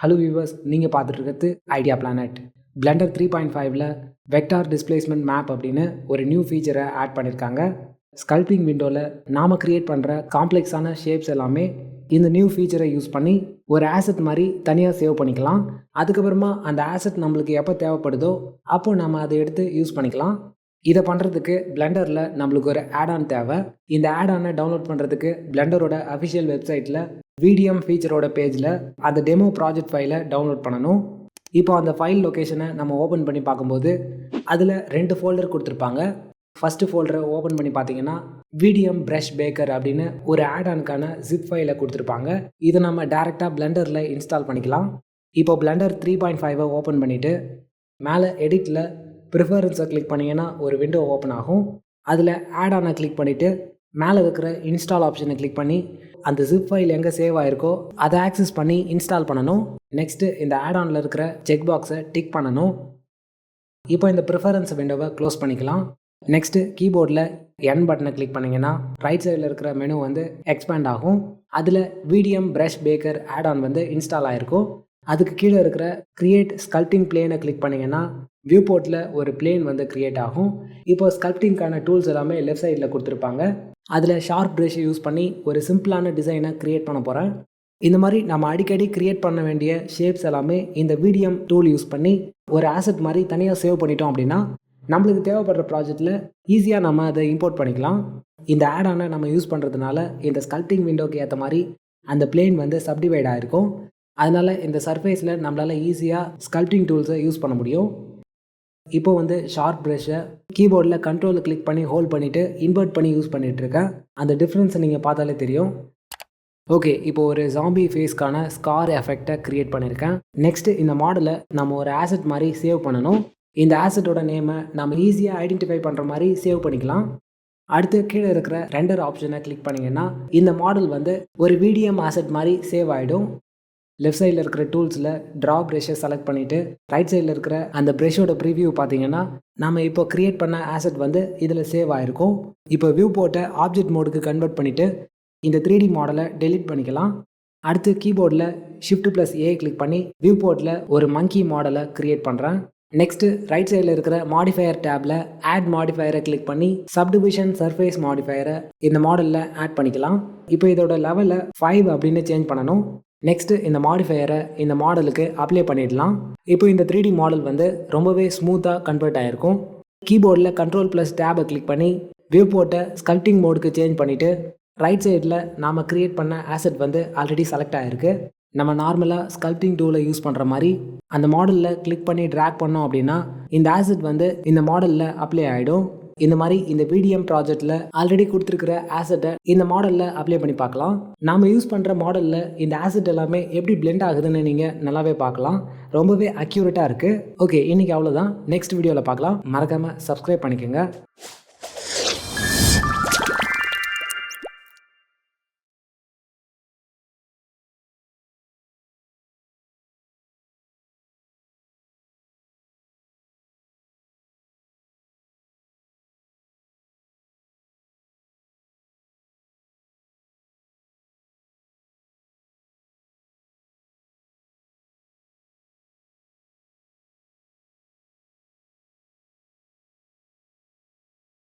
Hello viewers, நீங்கள் பார்த்துட்டு இருக்கிறது ஐடியா பிளானட். பிளெண்டர் 3.5ல் வெக்டார் டிஸ்பிளேஸ்மெண்ட் மேப் அப்படின்னு ஒரு நியூ ஃபீச்சரை ஆட் பண்ணியிருக்காங்க. ஸ்கல்ப்டிங் விண்டோவில் நாம் க்ரியேட் பண்ணுற காம்ப்ளெக்ஸான ஷேப்ஸ் எல்லாமே இந்த நியூ ஃபீச்சரை யூஸ் பண்ணி ஒரு ஆசெட் மாதிரி தனியாக சேவ் பண்ணிக்கலாம். அதுக்கப்புறமா அந்த ஆசெட் நம்மளுக்கு எப்போ தேவைப்படுதோ அப்போது நம்ம அதை எடுத்து யூஸ் பண்ணிக்கலாம். இதை பண்ணுறதுக்கு பிளெண்டரில் நம்மளுக்கு ஒரு ஆடான் தேவை. இந்த ஆடானை டவுன்லோட் பண்ணுறதுக்கு பிளெண்டரோட அஃபிஷியல் வெப்சைட்டில் VDM ஃபீச்சரோட பேஜில் அந்த டெமோ ப்ராஜெக்ட் ஃபைலை டவுன்லோட் பண்ணணும். இப்போ அந்த ஃபைல் லொக்கேஷனை நம்ம ஓப்பன் பண்ணி பார்க்கும்போது அதில் 2 ஃபோல்டர் கொடுத்துருப்பாங்க. ஃபஸ்ட்டு ஃபோல்டரை ஓப்பன் பண்ணி பார்த்தீங்கன்னா VDM Brush Baker அப்படின்னு ஒரு ஆடானுக்கான ஜிப் ஃபைலை கொடுத்துருப்பாங்க. இதை நம்ம டேரெக்டாக பிளெண்டரில் இன்ஸ்டால் பண்ணிக்கலாம். இப்போ பிளெண்டர் 3.5 ஓப்பன் பண்ணிவிட்டு மேலே எடிட்டில் ப்ரிஃபரன்ஸை கிளிக் பண்ணிங்கன்னா ஒரு விண்டோ ஓப்பன் ஆகும். அதில் ஆடானை கிளிக் பண்ணிவிட்டு மேலே இருக்கிற இன்ஸ்டால் ஆப்ஷனை கிளிக் பண்ணி அந்த ஜிப் ஃபைல் எங்கே சேவ் ஆகிருக்கோ அதை ஆக்சஸ் பண்ணி இன்ஸ்டால் பண்ணணும். நெக்ஸ்ட்டு இந்த ஆடானில் இருக்கிற செக் பாக்ஸை டிக் பண்ணணும். இப்போ இந்த ப்ரிஃபரன்ஸ் விண்டோவை க்ளோஸ் பண்ணிக்கலாம். நெக்ஸ்ட்டு கீபோர்டில் N பட்டனை கிளிக் பண்ணிங்கன்னா ரைட் சைடில் இருக்கிற மெனு எக்ஸ்பேண்ட் ஆகும். அதில் VDM Brush Baker add-on install ஆகிருக்கும். அதுக்கு கீழே இருக்கிற கிரியேட் ஸ்கல்ப்டிங் பிளேனை கிளிக் பண்ணிங்கன்னா வியூ போர்ட்டில் ஒரு பிளேன் கிரியேட் ஆகும். இப்போ ஸ்கல்ப்டிங்கான டூல்ஸ் எல்லாமே லெஃப்ட் சைடில் கொடுத்துருப்பாங்க. அதில் ஷார்ப் ப்ரஷ் யூஸ் பண்ணி ஒரு சிம்பிளான டிசைனை க்ரியேட் பண்ண போகிறேன். இந்த மாதிரி நம்ம அடிக்கடி க்ரியேட் பண்ண வேண்டிய ஷேப்ஸ் எல்லாமே இந்த VDM டூல் யூஸ் பண்ணி ஒரு ஆசெட் மாதிரி தனியாக சேவ் பண்ணிட்டோம் அப்படின்னா நம்மளுக்கு தேவைப்படுற ப்ராஜெக்டில் ஈஸியாக நம்ம அதை இம்போர்ட் பண்ணிக்கலாம். இந்த ஆடானை நம்ம யூஸ் பண்ணுறதுனால இந்த ஸ்கல்ப்டிங் விண்டோக்கு ஏற்ற மாதிரி அந்த பிளேன் சப்டிவைட் ஆகிருக்கும். அதனால் இந்த சர்ஃபேஸில் நம்மளால் ஈஸியாக ஸ்கல்ப்டிங் டூல்ஸை யூஸ் பண்ண முடியும். இப்போ ஷார்ப் ப்ரஷ்ஷை கீபோர்டில் கண்ட்ரோலில் கிளிக் பண்ணி ஹோல்ட் பண்ணிவிட்டு இன்வெர்ட் பண்ணி யூஸ் பண்ணிகிட்ருக்கேன். அந்த டிஃப்ரென்ஸை நீங்கள் பார்த்தாலே தெரியும். ஓகே, இப்போ ஒரு ஜாம்பி ஃபேஸ்க்கான ஸ்கார் எஃபெக்டை க்ரியேட் பண்ணியிருக்கேன். நெக்ஸ்ட்டு இந்த மாடலை நம்ம ஒரு ஆசெட் மாதிரி சேவ் பண்ணணும். இந்த ஆசெட்டோட நேமை நம்ம ஈஸியாக ஐடென்டிஃபை பண்ணுற மாதிரி சேவ் பண்ணிக்கலாம். அடுத்து கீழே இருக்கிற ரெண்டர் ஆப்ஷனை கிளிக் பண்ணிங்கன்னா இந்த மாடல் ஒரு VDM ஆசெட் மாதிரி சேவ் ஆகிடும். லெஃப்ட் சைடில் இருக்கிற டூல்ஸில் ட்ரா ப்ரெஷ்ஷை செலக்ட் பண்ணிவிட்டு ரைட் சைடில் இருக்கிற அந்த ப்ரெஷ்ஷோட ப்ரிவியூ பார்த்தீங்கன்னா நம்ம இப்போ க்ரியேட் பண்ண ஆசெட் இதில் சேவ் ஆகிருக்கும். இப்போ வியூ போர்ட்டை ஆப்ஜெக்ட் மோடுக்கு கன்வெர்ட் பண்ணிவிட்டு இந்த 3D மாடலை டெலீட் பண்ணிக்கலாம். அடுத்து கீபோர்டில் Shift+A கிளிக் பண்ணி வியூ போர்ட்டில் ஒரு மங்கி மாடலை க்ரியேட் பண்ணுறேன். நெக்ஸ்ட்டு ரைட் சைடில் இருக்கிற மாடிஃபயர் டேப்பில் ஆட் மாடிஃபயரை கிளிக் பண்ணி சப்டிவிஷன் சர்ஃபேஸ் மாடிஃபயரை இந்த மாடலில் ஆட் பண்ணிக்கலாம். இப்போ இதோட லெவலை 5 அப்படின்னு சேஞ்ச் பண்ணணும். நெக்ஸ்ட்டு இந்த மாடிஃபயரை இந்த மாடலுக்கு அப்ளை பண்ணிடலாம். இப்போ இந்த 3D மாடல் ரொம்பவே ஸ்மூத்தாக கன்வெர்ட் ஆகிருக்கும். கீபோர்டில் Ctrl+Tab கிளிக் பண்ணி வியூ போர்ட்டை ஸ்கல்ப்டிங் மோடுக்கு சேஞ்ச் பண்ணிவிட்டு ரைட் சைடில் நாம் க்ரியேட் பண்ண ஆசெட் ஆல்ரெடி செலக்ட் ஆகிருக்கு. நம்ம நார்மலாக ஸ்கல்ப்டிங் டூலை யூஸ் பண்ணுற மாதிரி அந்த மாடலில் கிளிக் பண்ணி ட்ராக் பண்ணோம் அப்படின்னா இந்த ஆசெட் இந்த மாடலில் அப்ளை ஆகிடும். இந்த மாதிரி இந்த VDM ப்ராஜெக்டில் ஆல்ரெடி கொடுத்துருக்கிற ஆசெட்டை இந்த மாடலில் அப்ளை பண்ணி பார்க்கலாம். நாம் யூஸ் பண்ணுற மாடலில் இந்த ஆசெட் எல்லாமே எப்படி பிளெண்ட் ஆகுதுன்னு நீங்கள் நல்லாவே பார்க்கலாம். ரொம்பவே அக்யூரேட்டாக இருக்குது. ஓகே, இன்றைக்கி அவ்வளோதான். நெக்ஸ்ட் வீடியோவில் பார்க்கலாம். மறக்காமல் சப்ஸ்கிரைப் பண்ணிக்கோங்க.